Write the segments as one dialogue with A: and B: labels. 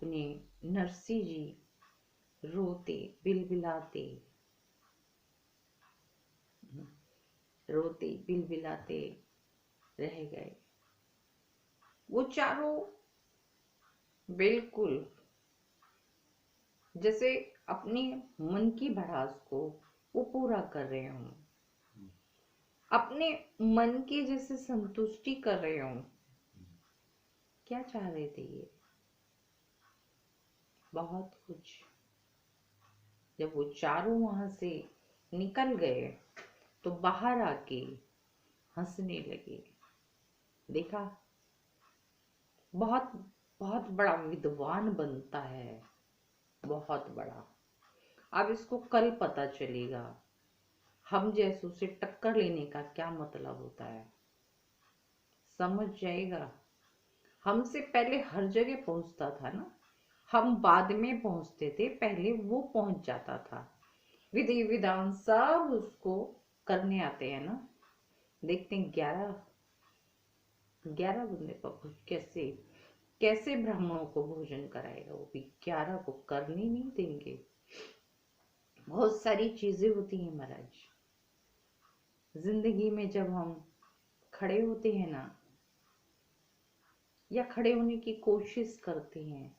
A: अपने नरसी जी रोते बिलबिलाते रह गए। वो चारों बिल्कुल जैसे अपने मन की भड़ास को वो पूरा कर रहे हों, अपने मन की जैसे संतुष्टि कर रहे हों। क्या चाह रहे थे ये? बहुत कुछ। जब वो चारों वहां से निकल गए तो बाहर आके हंसने लगे। देखा, बहुत बहुत बड़ा विद्वान बनता है, बहुत बड़ा। अब इसको कल पता चलेगा हम जैसों से टक्कर लेने का क्या मतलब होता है। समझ जाएगा। हमसे पहले हर जगह पहुंचता था ना, हम बाद में पहुंचते थे, पहले वो पहुंच जाता था। विधि विधान सब उसको करने आते हैं ना। देखते हैं 11 बंदे का भोज कैसे कैसे ब्राह्मणों को भोजन कराएगा, वो भी 11 को करने नहीं देंगे। बहुत सारी चीजें होती हैं महाराज जिंदगी में। जब हम खड़े होते हैं ना, या खड़े होने की कोशिश करते हैं,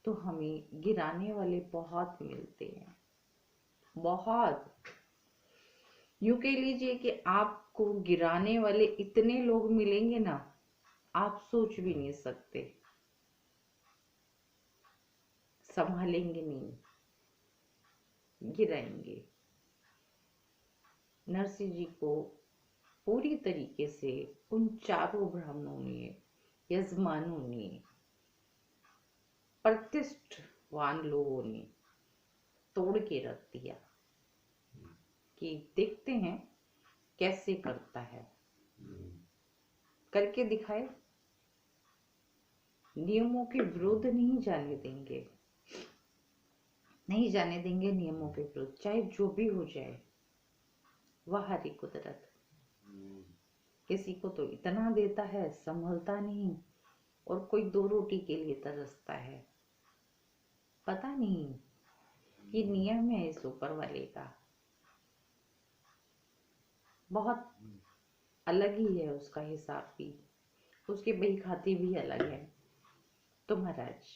A: तो हमें गिराने वाले बहुत मिलते हैं, बहुत। यूं कह लीजिए कि आपको गिराने वाले इतने लोग मिलेंगे ना, आप सोच भी नहीं सकते। संभालेंगे नहीं, गिराएंगे। नरसिंह जी को पूरी तरीके से उन चारों ब्राह्मणों ने, यजमानों ने, प्रतिष्ठवान लोगों ने तोड़ के रख दिया कि देखते हैं कैसे करता है, करके दिखाए। नियमों के विरुद्ध नहीं जाने देंगे, नहीं जाने देंगे नियमों के विरुद्ध, चाहे जो भी हो जाए। वह हरी कुदरत। किसी को तो इतना देता है संभलता नहीं, और कोई 2 रोटी के लिए तरसता है। पता नहीं ये नियम है इस ऊपर वाले का, बहुत अलग ही है उसका हिसाब भी, उसकी बही खाती भी अलग है। तो महाराज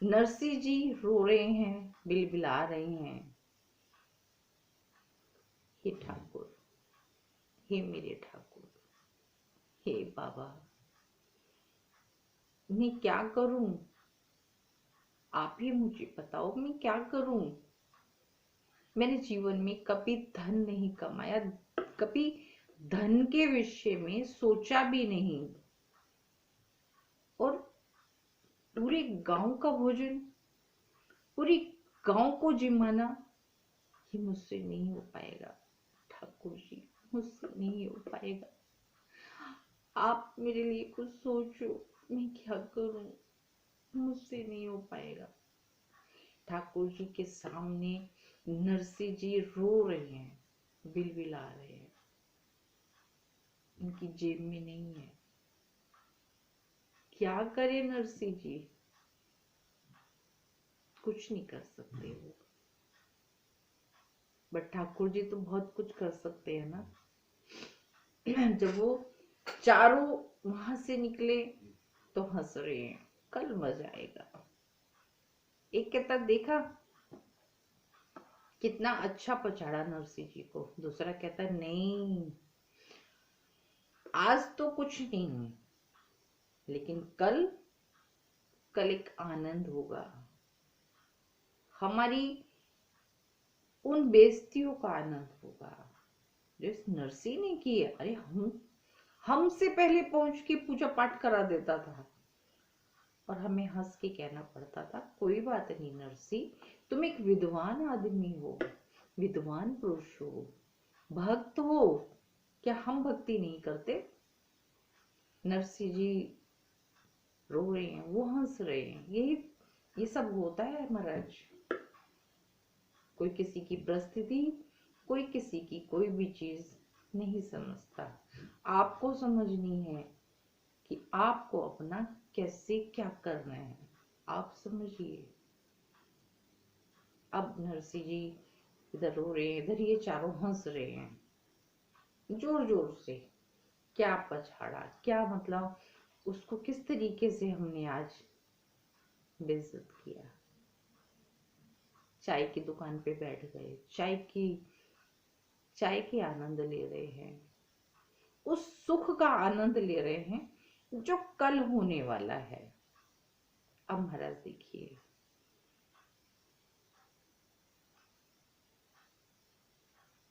A: नरसिंह जी रो रहे हैं, बिलबिला रहे हैं। हे ठाकुर, हे मेरे ठाकुर, हे बाबा, मैं क्या करूं? आप ही मुझे बताओ मैं क्या करूं? मैंने जीवन में कभी धन नहीं कमाया, कभी धन के विषय में सोचा भी नहीं, और पूरे गांव का भोजन, पूरी गांव को जिमाना, ये मुझसे नहीं हो पाएगा ठाकुर जी, मुझसे नहीं हो पाएगा। आप मेरे लिए कुछ सोचो, मैं क्या करूं? मुझसे नहीं हो पाएगा। ठाकुर जी के सामने नरसिंह जी रो रहे हैं, बिलबिला रहे हैं। उनकी जेब में नहीं है। क्या करे नरसिंह जी? कुछ नहीं कर सकते वो, बट ठाकुर जी तो बहुत कुछ कर सकते हैं ना। जब वो चारों वहां से निकले तो हंस रहे हैं, कल मजा आएगा। एक कहता देखा कितना अच्छा पछाड़ा नरसिंह जी को, दूसरा कहता नहीं, आज तो कुछ नहीं, लेकिन कल कल एक आनंद होगा। हमारी उन बेइज्जतियों का आनंद होगा जो इस नरसिंह ने की है। अरे हमसे पहले पहुंच के पूजा पाठ करा देता था, और हमें हंस के कहना पड़ता था कोई बात नहीं नरसिंह, तुम एक विद्वान आदमी हो, विद्वान पुरुष हो, भक्त हो, क्या हम भक्ति नहीं करते? नरसिंह जी रो रहे हैं, वो हंस रहे हैं। ये सब होता है महाराज। कोई किसी की परिस्थिति, कोई किसी की कोई भी चीज नहीं समझता। आपको समझनी है कि आपको अपना कैसे क्या करना है। आप समझिए। अब नरसी जी इधर रो रहे हैं, इधर ये चारों हंस रहे हैं जोर जोर से। क्या पछाड़ा, क्या मतलब उसको किस तरीके से हमने आज बेइज्जत किया। चाय की दुकान पे बैठ गए, चाय की आनंद ले रहे हैं, उस सुख का आनंद ले रहे हैं जो कल होने वाला है। अब महाराज देखिए,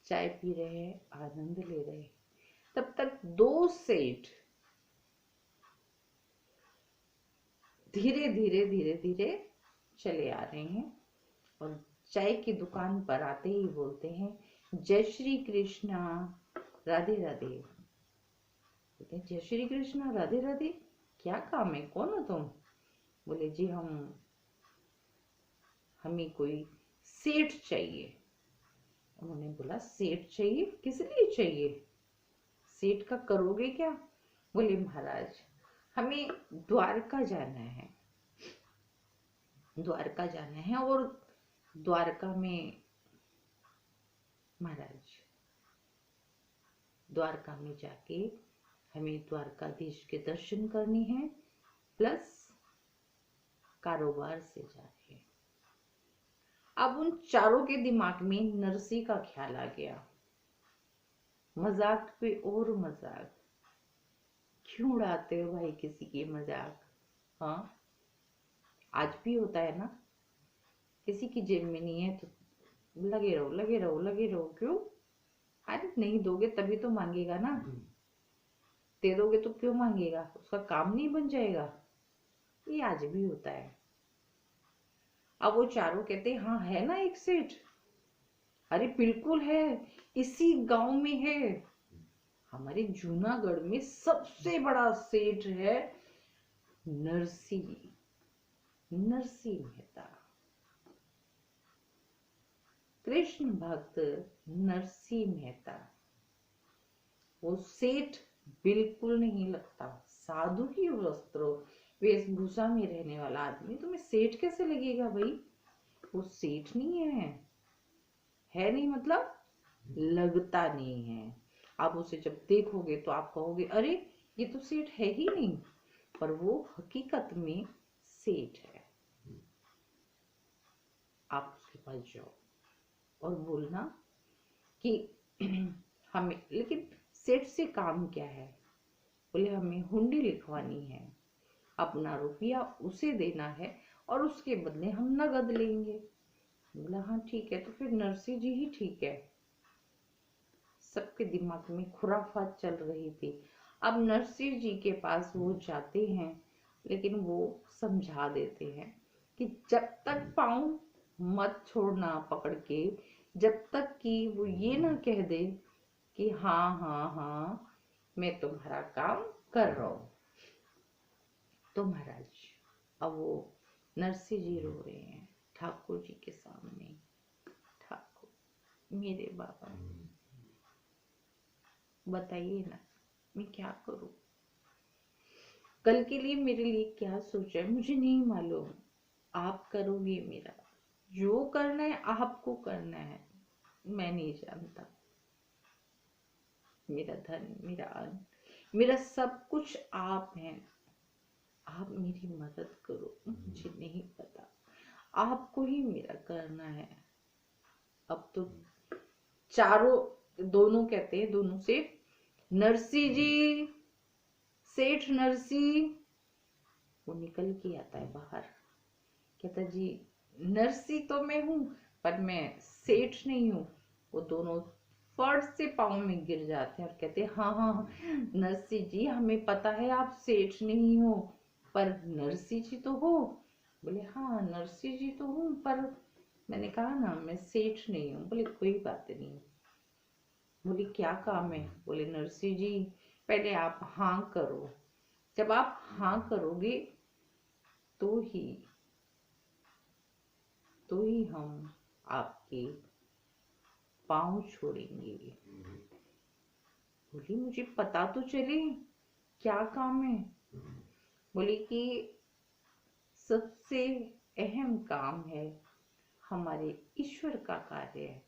A: चाय पी रहे हैं, आनंद ले रहे हैं, तब तक दो सेठ धीरे धीरे धीरे धीरे चले आ रहे हैं और चाय की दुकान पर आते ही बोलते हैं, जय श्री कृष्णा, राधे राधे। बोलते हैं, जय श्री कृष्णा, राधे राधे, क्या काम है, कौन हो तुम? बोले जी हमें कोई सेठ चाहिए। उन्होंने बोला, सेठ चाहिए, किस लिए चाहिए, सेठ का करोगे क्या? बोले महाराज हमें द्वारका जाना है, द्वारका जाना है और द्वारका में महाराज द्वारका में जाके हमें द्वारकाधीश के दर्शन करनी है, प्लस कारोबार से जा रहे हैं। अब उन चारों के दिमाग में नरसी का ख्याल आ गया। मजाक पे और मजाक, क्यों उड़ाते हो भाई किसी की मजाक? हाँ, आज भी होता है ना, किसी की जेब में नहीं है तो लगे रहो लगे रहो लगे रहो। क्यों? अरे नहीं दोगे तभी तो मांगेगा ना, दे दोगे तो क्यों मांगेगा, उसका काम नहीं बन जाएगा। ये आज भी होता है। अब वो चारों कहते हैं, हाँ है ना एक सेठ, अरे बिल्कुल है, इसी गांव में है, हमारे जूनागढ़ में सबसे बड़ा सेठ है नरसी मेहता, कृष्ण भक्त नरसी मेहता। वो सेठ बिल्कुल नहीं लगता, साधु की वस्त्रों वेशभूषा में रहने वाला आदमी तुम्हें सेठ कैसे लगेगा भाई? वो सेठ नहीं है नहीं मतलब लगता नहीं है। आप उसे जब देखोगे तो आप कहोगे, अरे ये तो सेठ है ही नहीं, पर वो हकीकत में सेठ है। आप उसके पास जाओ और बोलना कि हमें, लेकिन सेठ से काम क्या है? बोले हमें हुंडी लिखवानी है, अपना रुपया उसे देना है और उसके बदले हम नगद लेंगे। बोला हाँ ठीक है, तो फिर नरसी जी ही ठीक है। सबके दिमाग में खुराफात चल रही थी। अब नरसी जी के पास वो जाते हैं, लेकिन वो समझा देते हैं कि जब तक पाँव मत छोड़ना पकड़ के, जब तक कि वो ये ना कह दे कि हाँ हाँ हाँ मैं तुम्हारा काम कर रहा हूं। तो महाराज अब वो नरसी जी रो रहे हैं ठाकुर जी के सामने, ठाकुर मेरे बाबा बताइए ना मैं क्या करूं, कल के लिए मेरे लिए क्या सोचा है मुझे नहीं मालूम, आप करोगे, मेरा जो करना है आपको करना है, मैं नहीं जानता। मेरा धन, मेरा अन्न, मेरा सब कुछ आप हैं, आप मेरी मदद करो, मुझे नहीं पता, आपको ही मेरा करना है। अब तो चारों, दोनों कहते हैं, दोनों से, नरसी जी, सेठ नरसी। वो निकल के आता है बाहर, कहता जी नरसी तो मैं हूं पर मैं सेठ नहीं हूं। वो दोनों फट से पाँव में गिर जाते हैं और कहते हैं, हाँ हाँ नरसी जी हमें पता है आप सेठ नहीं हो, पर नरसी जी तो हो। बोले हाँ नरसी जी तो हूँ, पर मैंने कहा ना मैं सेठ नहीं हूँ। बोले कोई बात नहीं। बोली क्या काम है? बोले नरसी जी पहले आप हाँ करो, जब आप हाँ करोगे तो ही हम आपके पाँव छोड़ेंगे। बोली मुझे पता तो चले क्या काम है। बोली कि सबसे अहम काम है, हमारे ईश्वर का कार्य है।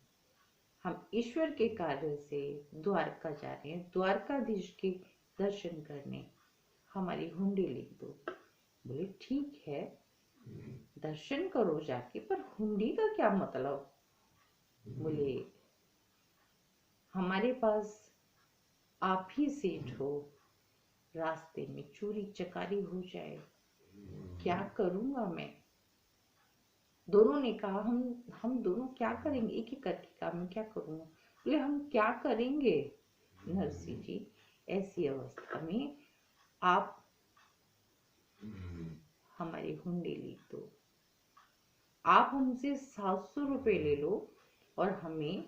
A: हम ईश्वर के कार्य से द्वारका जा रहे हैं, द्वारकाधीश के दर्शन करने, हमारी हुंडी लिख दो। बोले ठीक है, दर्शन करो जाके, पर हुंडी का क्या मतलब? बोले हमारे पास आप ही सेठ हो, रास्ते में चोरी चकारी हो जाए, क्या करूंगा मैं? दोनों ने कहा हम दोनों क्या करेंगे, एक एक करके काम में क्या करूंगा? बोले हम क्या करेंगे नरसिंह जी, ऐसी अवस्था में आप हमारी हुंडी लिख दो। आप हमसे 700 रुपए ले लो और हमें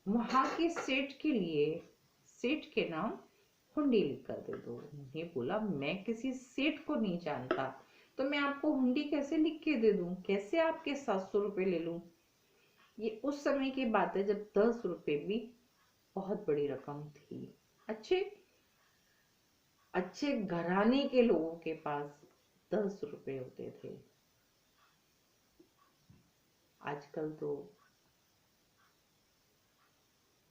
A: वहां के सेठ के लिए, सेठ के नाम हुंडी लिख कर दे दो। उन्होंने बोला मैं किसी सेठ को नहीं जानता, तो मैं आपको हुंडी कैसे लिख के दे दूं, कैसे आपके 700 रुपए ले लूं? ये उस समय की बात है जब 10 रुपए भी बहुत बड़ी रकम थी। अच्छे अच्छे घराने के लोगों के पास 10 रुपए होते थे। आजकल तो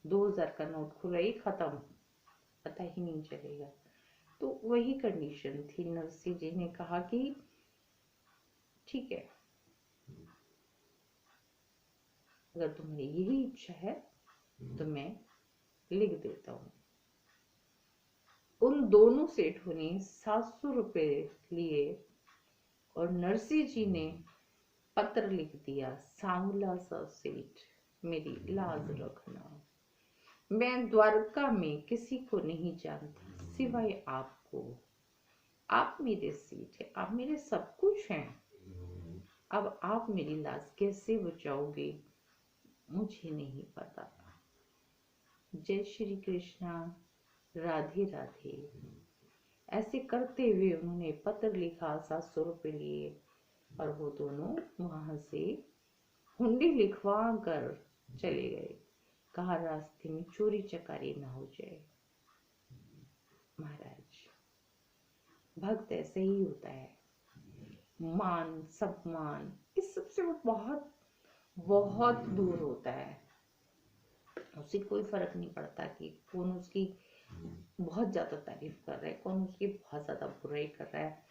A: 2000 का नोट खुला ही खत्म, पता ही नहीं चलेगा। तो वही कंडीशन थी। नरसिंह जी ने कहा कि ठीक है, अगर तुम्हारी यही इच्छा है तो मैं लिख देता हूँ। उन दोनों सेठों ने 700 रुपए लिए और नरसिंह जी ने पत्र लिख दिया, सांवला सा सेठ मेरी लाज रखना, मैं द्वारका में किसी को नहीं जानता सिवाय आपको। आप मेरे सेठ हैं, आप मेरे सब कुछ हैं। अब आप मेरी लाज कैसे बचाओगे मुझे नहीं पता। जय श्री कृष्णा, राधे राधे। ऐसे करते हुए उन्होंने पत्र लिखा, 700 रुपए लिए और वो दोनों वहां से हुंडी लिखवा कर चले गए। कहा रास्ते में चोरी चकारी ना हो जाए। महाराज, भक्त ऐसे ही होता है, मान सम्मान इस सबसे वो बहुत बहुत दूर होता है। उसे कोई फर्क नहीं पड़ता कि कौन उसकी बहुत ज्यादा तारीफ कर रहा है, कौन उसकी बहुत ज्यादा बुराई कर रहा है।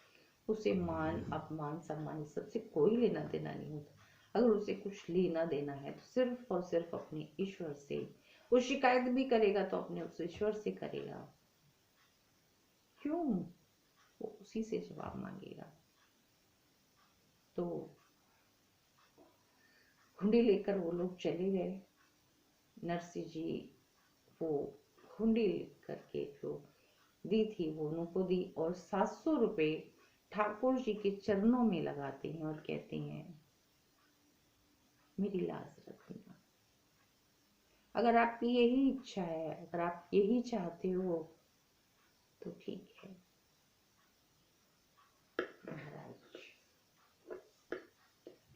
A: उसे मान अपमान सम्मान इस सबसे कोई लेना देना नहीं होता। अगर उसे कुछ लेना देना है तो सिर्फ और सिर्फ अपने ईश्वर से। वो शिकायत भी करेगा तो अपने उस ईश्वर से करेगा। क्यों? वो उसी से जवाब मांगेगा। तो हुंडी लेकर वो लोग चले गए। नरसिंह जी वो हुंडी करके जो दी थी वो उनको दी और 700 रुपए ठाकुर जी के चरणों में लगाते हैं और कहते हैं मेरी लाज रखना। अगर आपकी यही इच्छा है, अगर आप यही चाहते हो तो ठीक है। महाराज,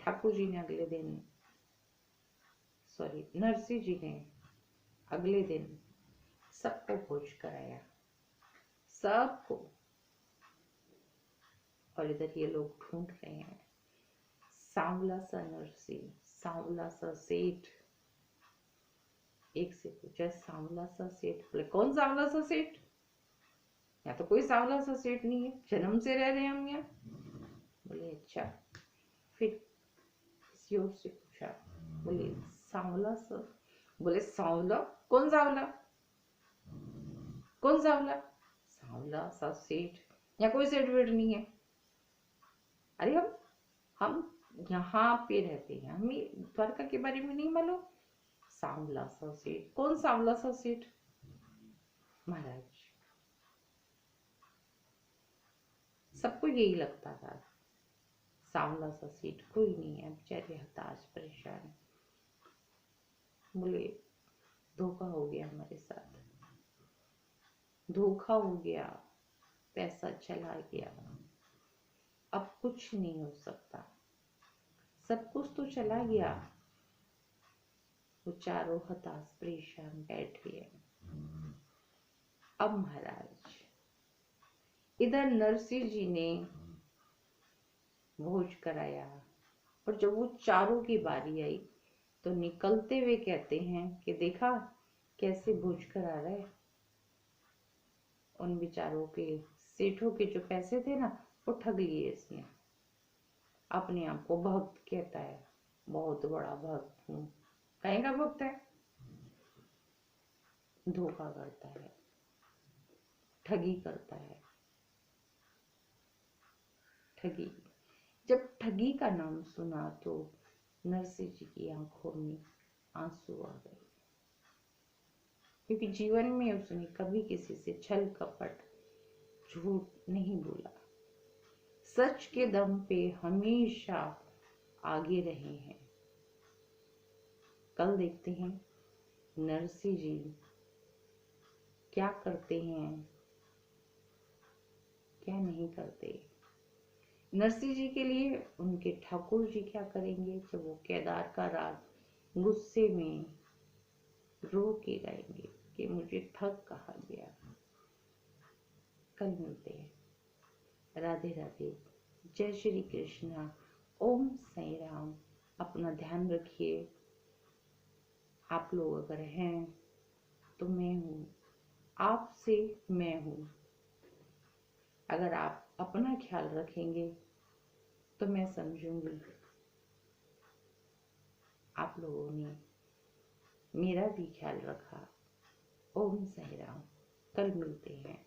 A: ठाकुर जी ने अगले दिन, सॉरी नरसिंह जी ने अगले दिन सबको भोज कराया, सबको। और इधर ये लोग ढूंढ रहे हैं सांवला सा नरसिंह, सांवला सा सेठ। एक से पूछा सांवला सा सेठ, बोले कौन सांवला सा सेठ? यहाँ तो कोई सांवला सा सेठ नहीं है, जन्म से रह रहे हैं हम यहाँ। बोले अच्छा। फिर किसी और से पूछा, बोले सांवला सा। बोले सांवला? कौन सांवला? कौन सांवला? सांवला सा सेठ? यहाँ कोई सेठ वेठ नहीं है। अरे हम यहाँ पे रहते हैं, हमें द्वारका के बारे में नहीं मालूम। सांवला सा सेठ? कौन सांवला सा सेठ? महाराज, सबको यही लगता था सांवला सा सेठ कोई नहीं है, बेचारे हताश परेशान। बोले धोखा हो गया हमारे साथ, धोखा हो गया, पैसा चला गया, अब कुछ नहीं हो सकता, सब कुछ तो चला गया। वो चारों हताश परेशान बैठे हैं। अब महाराज, इधर नरसिंह जी ने भोज कराया। और जब वो चारों की बारी आई तो निकलते हुए कहते हैं कि देखा कैसे भोज करा रहा है। उन बेचारों के सेठों के जो पैसे थे ना वो ठग लिए इसने। अपने आप को भक्त कहता है, बहुत बड़ा भक्त हूँ। कहीं का भक्त है? धोखा करता है, ठगी करता है। ठगी। जब ठगी का नाम सुना तो नरसिंह जी की आंखों में आंसू आ गए, क्योंकि जीवन में उसने कभी किसी से छल कपट झूठ नहीं बोला। सच के दम पे हमेशा आगे रहे हैं। कल देखते हैं नरसिंह जी क्या करते हैं, क्या नहीं करते। नरसिंह जी के लिए उनके ठाकुर जी क्या करेंगे जब वो केदार का राग गुस्से में रो के गाएंगे कि मुझे ठग कहा गया। कल मिलते हैं। राधे राधे। जय श्री कृष्णा। ओम साई राम। अपना ध्यान रखिए। आप लोग अगर हैं तो मैं हूँ, आपसे मैं हूँ। अगर आप अपना ख्याल रखेंगे तो मैं समझूंगी आप लोगों ने मेरा भी ख्याल रखा। ओम साई राम। कल मिलते हैं।